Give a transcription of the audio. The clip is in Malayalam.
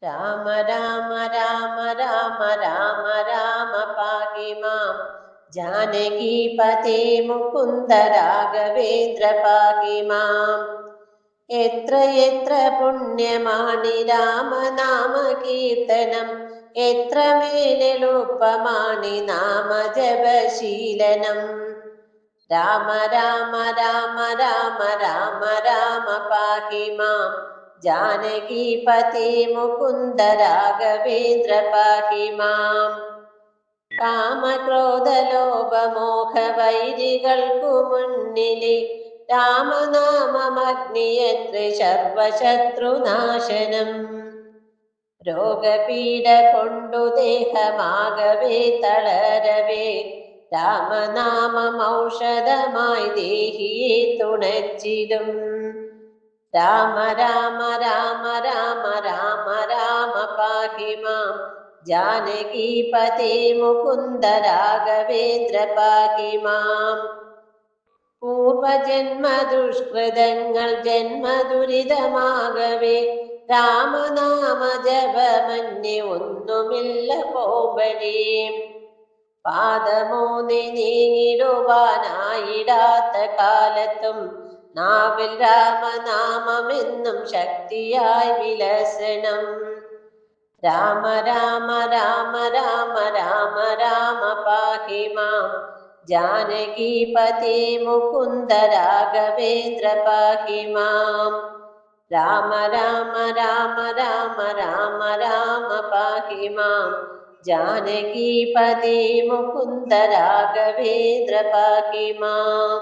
രാമ രാമ രാമ രാമ രാമ രാമ പാഹി മാം ജാനകീപതേ മുകുന്ദ രാഘവേന്ദ്ര പാഹി മാം. എത്ര എത്ര പുണ്യമാണി രാമനാമ കീർത്തനം, എത്ര മേലെളുപ്പമാണി നാമജപശീലനം. രാമ രാമ രാമ രാമ രാമ രാമ പാഹി മാം ജാനകീപതേ മുകുന്ദ രാഘവേന്ദ്ര പാഹി മാം. കാമക്രോധലോഭമോഹ വൈരികൾക്കു മുന്നിലെ രാമനാമമഗ്നിയത്ര സർവശത്രുനാശനം. രോഗപീഡ കൊണ്ടു ദേഹമാകവേ തളരവേ രാമനാമം ഔഷധമായി ദേഹിയെ തുണച്ചിടും. രാമ രാമ രാമ രാമ രാമ രാമ പാഹി മാം ജാനകീപതേ മുകുന്ദ രാഘവേന്ദ്ര പാഹി മാം. പൂർവജന്മ ദുഷ്കൃതങ്ങൾ ജന്മദുരിതമാകവേ രാമനാമ ജപമന്യേ ഒന്നുമില്ല പോംവഴി. പാദമൂന്നി നീങ്ങിടുവാനായിടാത്ത കാലത്തും നാവിൽ രാമനാമമെന്നും ശക്തിയായി വിലസണം. രാമ രാമ രാമ രാമ രാമ രാമ പാഹി മാം ജാനകീപതേ മുകുന്ദ രാഘവേന്ദ്ര പാഹി മാം. രാമ രാമ രാമ രാമ രാമ രാമ പാഹി മാം ജാനകീപതേ മുകുന്ദ രാഘവേന്ദ്ര പാഹി മാം.